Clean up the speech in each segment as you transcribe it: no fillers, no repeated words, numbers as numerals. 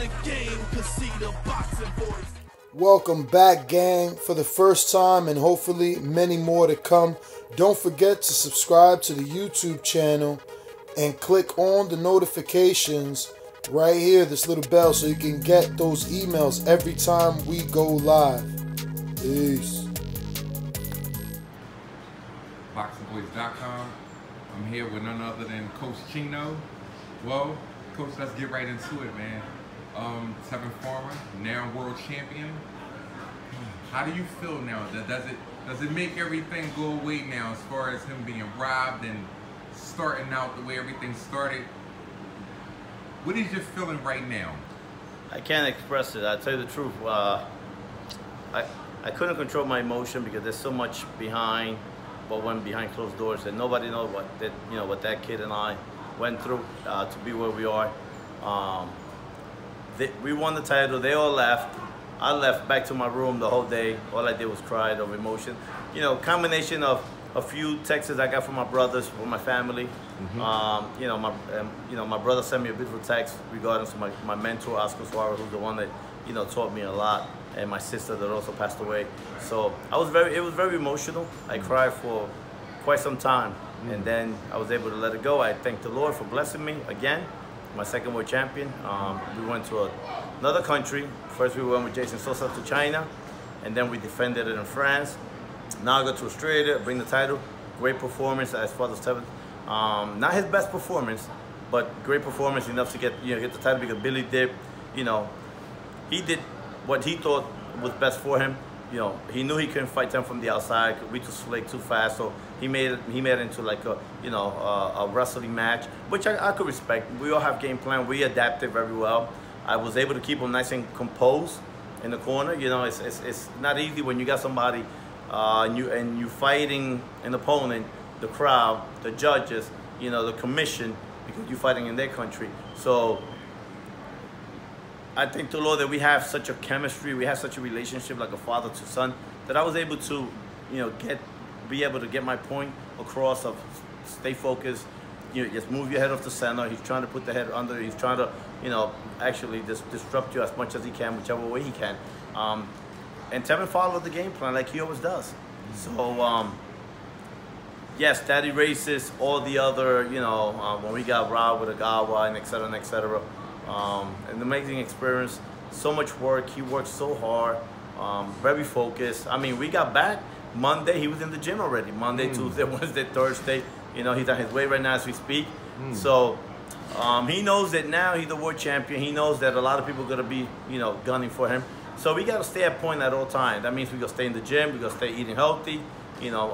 the game, cause see the boxing voice. Welcome back, gang, for the first time and hopefully many more to come. Don't forget to subscribe to the YouTube channel and click on the notifications right here, this little bell, so you can get those emails every time we go live. Peace. ThaBoxingvoice.com. I'm here with none other than Coach Chino. Well, Coach, let's get right into it, man. Tevin, now world champion. How do you feel now? Does it make everything go away now as far as him being robbed and starting out the way everything started? What is your feeling right now? I can't express it. I'll tell you the truth. I couldn't control my emotion because there's so much behind what went behind closed doors, and nobody knows what that kid and I went through to be where we are. We won the title. They all left. I left back to my room the whole day. All I did was cry of emotion. You know, combination of a few texts I got from my brothers, from my family. Mm-hmm. My brother sent me a beautiful text regarding to my mentor, Oscar Suarez, who's the one that taught me a lot, and my sister that also passed away. So it was very emotional. I cried for quite some time, and then I was able to let it go. I thank the Lord for blessing me again. My second world champion. We went to another country. First we went with Jason Sosa to China, and then we defended it in France. Now I go to Australia, bring the title. Great performance as far as Tevin. Not his best performance, but great performance enough to get the title, because Billy did, he did what he thought was best for him. He knew he couldn't fight him from the outside. We too slick, too fast. So he made it into like a wrestling match, which I could respect. We all have game plan. We adapted very well. I was able to keep him nice and composed in the corner. It's not easy when you got somebody and you fighting an opponent, the crowd, the judges, the commission, because you're fighting in their country. So I thank the Lord that we have such a chemistry, we have such a relationship like a father to son, that I was able to, be able to get my point across of stay focused, just move your head off the center. He's trying to put the head under, he's trying to, actually disrupt you as much as he can, whichever way he can. And Tevin followed the game plan like he always does. So, yes, that erases all the other, when we got robbed with Agawa and et cetera, and et cetera. An amazing experience, so much work. He worked so hard, very focused. I mean, we got back Monday, he was in the gym already. Monday, Tuesday, Wednesday, Thursday. He's on his way right now as we speak. So he knows that now he's the world champion. He knows that a lot of people are gonna be, gunning for him. So we gotta stay at point at all times. That means we gotta stay in the gym, we gotta stay eating healthy, not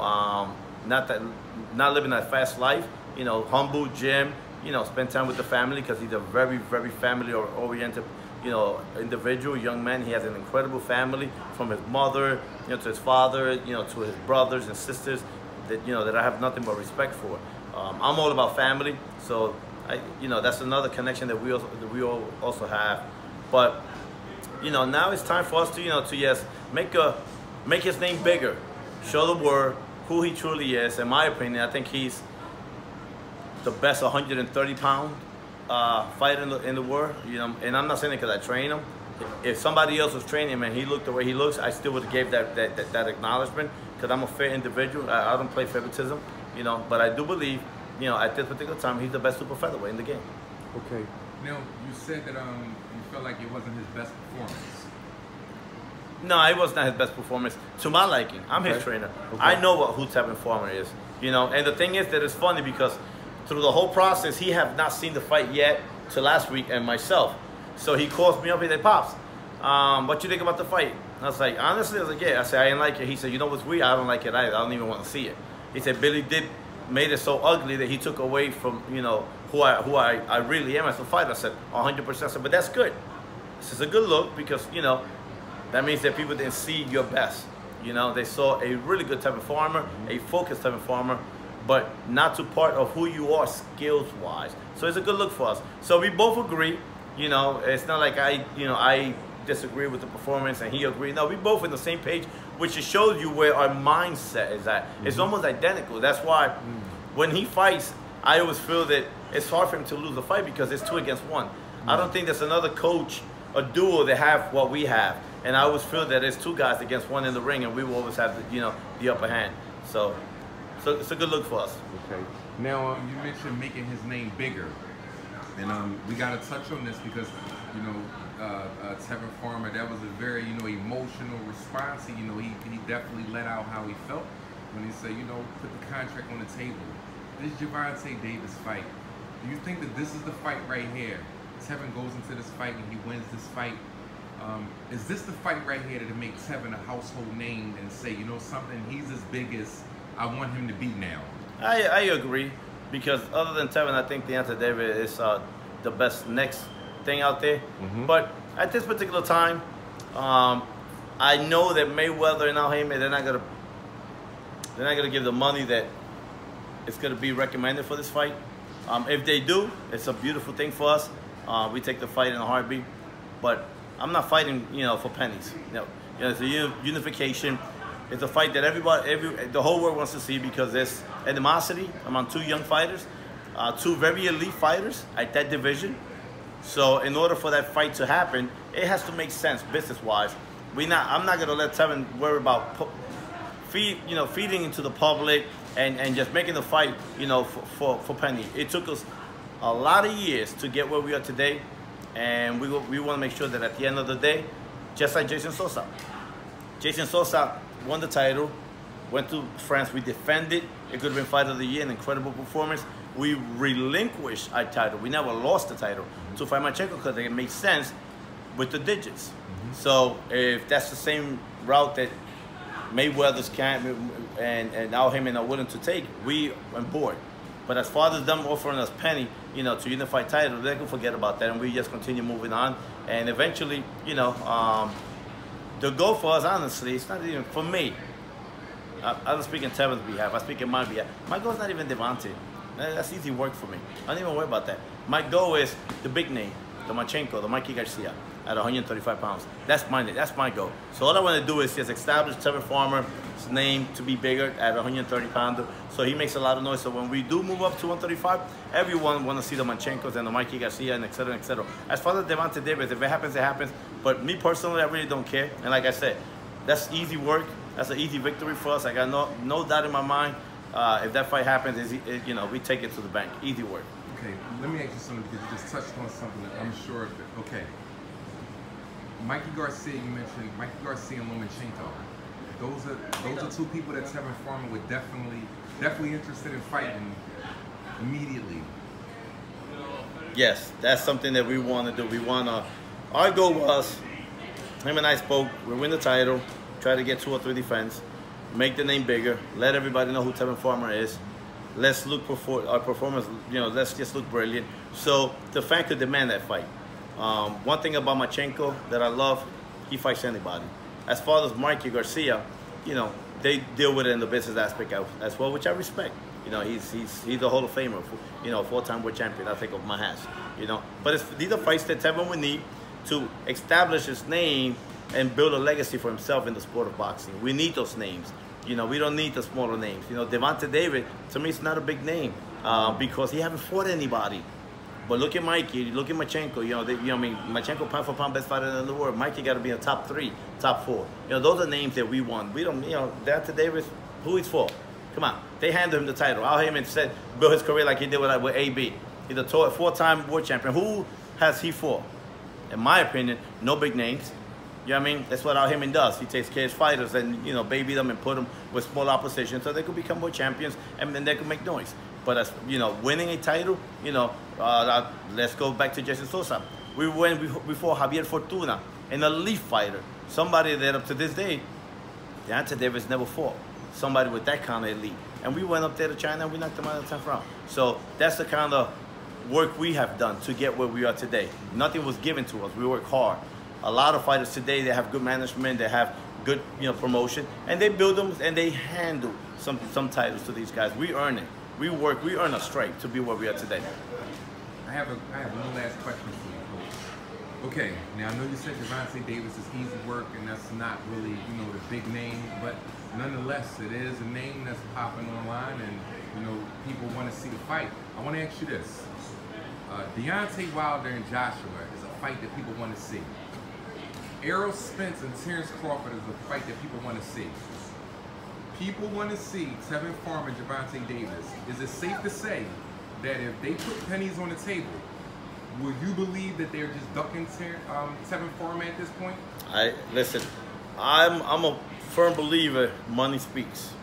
living that fast life, humble, gym, spend time with the family, because he's a very, very family-oriented, individual, young man. He has an incredible family, from his mother, to his father, to his brothers and sisters, that I have nothing but respect for. I'm all about family, so that's another connection that we also have. But now it's time for us to yes, make his name bigger, show the world who he truly is. In my opinion, I think he's the best 130-pound fighter in the world. And I'm not saying it because I train him. If somebody else was training him and he looked the way he looks, I still would have gave that acknowledgement, because I'm a fair individual. I don't play favoritism, but I do believe, at this particular time, he's the best super featherweight in the game. Okay. Now, you said that you felt like it wasn't his best performance. No, it was not his best performance to my liking. I'm his trainer. Okay. I know who Tevin Farmer is, And the thing is that it's funny because through the whole process, he have not seen the fight yet till last week, and myself. So he calls me up, he's like, Pops, what you think about the fight? And I was like, honestly, I was like, yeah. I said, I didn't like it. He said, you know what's weird? I don't like it either. I don't even want to see it. He said, Billy made it so ugly that he took away from, who I really am as a fighter. I said, 100%. I said, but that's good. This is a good look, because, that means that people didn't see your best. They saw a really good Tevin Farmer, a focused Tevin Farmer, but not to part of who you are skills-wise. So it's a good look for us. So we both agree. It's not like I disagree with the performance and he agreed. No, we both on the same page, which just shows you where our mindset is at. It's almost identical. That's why when he fights, I always feel that it's hard for him to lose a fight, because it's 2 against 1. I don't think there's another coach a duo that have what we have. And I always feel that there's two guys against one in the ring, and we will always have the upper hand. So it's a good look for us. Okay. Now you mentioned making his name bigger, and we got to touch on this because Tevin Farmer, that was a very emotional response. He definitely let out how he felt when he said put the contract on the table. This Gervonta Davis fight. Do you think that this is the fight right here? Tevin goes into this fight and he wins this fight. Is this the fight right here to make Tevin a household name and say, something, he's as big as I want him to be now? I agree, because other than Tevin, I think Gervonta Davis is the best next thing out there. But at this particular time, I know that Mayweather and Al Haymon, they're not gonna give the money that it's gonna be recommended for this fight. If they do, it's a beautiful thing for us. We take the fight in a heartbeat, but I'm not fighting, for pennies. It's a unification. It's a fight that the whole world wants to see, because there's animosity among two young fighters, two very elite fighters at that division. So in order for that fight to happen, it has to make sense business-wise. I'm not gonna let Tevin worry about feeding into the public and just making the fight, for penny. It took us a lot of years to get where we are today, and we want to make sure that at the end of the day, just like Jason Sosa won the title, went to France, we defended. It could have been Fight of the Year, an incredible performance. We relinquished our title. We never lost the title to fight Machenko because it made sense with the digits. So if that's the same route that Mayweather's and Al Haymon are willing to take, we on board. But as far as them offering us penny, to unify title, they can forget about that, and we just continue moving on. And eventually, the goal for us, honestly, it's not even for me. I don't speak in Tevin's behalf. I speak in my behalf. My goal is not even Gervonta. That's easy work for me. I don't even worry about that. My goal is the big name, the Machenko, the Mikey Garcia, at 135 pounds. That's my goal. So all I want to do is just establish Tevin Farmer's name to be bigger at 130 pounder. So he makes a lot of noise. So when we do move up to 135, everyone want to see the Machenkos and the Mikey Garcia and et cetera, et cetera. As far as Gervonta Davis, if it happens, it happens. But me personally, I really don't care. And like I said, that's easy work. That's an easy victory for us. I got no doubt in my mind. If that fight happens, we take it to the bank. Easy work. Okay, let me ask you something, because you just touched on something that I'm sure of. Okay. Mikey Garcia, you mentioned Mikey Garcia and Lomachenko. Those are two people that Tevin Farmer would definitely interested in fighting immediately. Yes, that's something that we want to do. Our goal was, him and I spoke, we win the title, try to get 2 or 3 defense, make the name bigger, let everybody know who Tevin Farmer is. Let's look for our performance, let's just look brilliant. So the fan could demand that fight. One thing about Machenko that I love, he fights anybody. As far as Mikey Garcia, they deal with it in the business aspect as well, which I respect. He's a Hall of Famer, 4-time world champion. I think of my hats, But these are fights that Tevin would need to establish his name and build a legacy for himself in the sport of boxing. We need those names. We don't need the smaller names. Gervonta Davis, to me, it's not a big name because he haven't fought anybody. But look at Mikey, look at Machenko. Machenko pound for pound best fighter in the world. Mikey got to be a top 3, top 4. Those are names that we want. We don't, Gervonta Davis, who he's for? Come on, they handed him the title. Al Haymon said build his career like he did with AB. He's a 4-time world champion. Who has he fought? In my opinion, no big names. You know what I mean? That's what Al Haymon does. He takes care of his fighters and, baby them and put them with small opposition so they could become world champions and then they could make noise. But as, winning a title, let's go back to Jason Sosa. We went before Javier Fortuna, an elite fighter. Somebody that up to this day, Gervonta Davis never fought. Somebody with that kind of elite. And we went up there to China and we knocked them out of the 10th round. So that's the kind of work we have done to get where we are today. Nothing was given to us. We work hard. A lot of fighters today, they have good management, they have good promotion, and they build them and they handle some titles to these guys. We earn it. We earn a stripe to be where we are today. I have one last question for you, Coach. Okay, now I know you said Gervonta Davis is easy work and that's not really, the big name, but nonetheless, it is a name that's popping online and, people want to see the fight. I want to ask you this. Deontay Wilder and Joshua is a fight that people want to see. Errol Spence and Terrence Crawford is a fight that people want to see. People want to see Tevin Farmer and Gervonta Davis. Is it safe to say that if they put pennies on the table, will you believe that they're just ducking Tevin Farmer at this point? Listen, I'm a firm believer money speaks.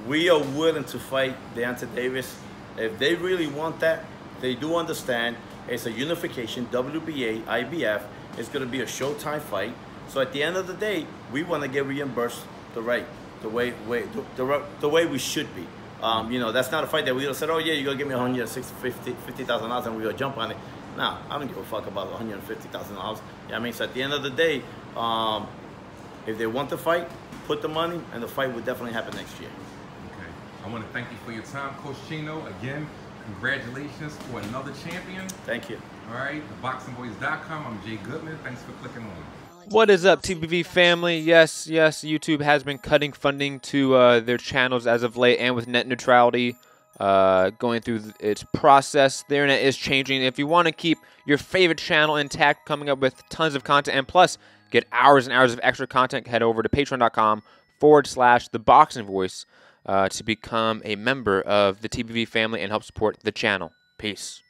We are willing to fight Gervonta Davis. If they really want that, they do understand it's a unification, WBA, IBF. It's going to be a showtime fight. So at the end of the day, we want to get reimbursed the way we should be. You know, that's not a fight that we would have said, oh yeah, you're going to give me $150,000 and we're going to jump on it. Nah, I don't give a fuck about $150,000. You know what I mean? So at the end of the day, if they want the fight, put the money, and the fight will definitely happen next year. Okay. I want to thank you for your time, Coach Chino. Again, congratulations for another champion. Thank you. All right, ThaBoxingVoice.com. I'm Jay Goodman. Thanks for clicking on. What is up, TBV family? Yes, YouTube has been cutting funding to their channels as of late, and with net neutrality going through its process, the internet is changing. If you want to keep your favorite channel intact, coming up with tons of content, and plus get hours and hours of extra content, head over to patreon.com/ThaBoxingVoice to become a member of the TBV family and help support the channel. Peace.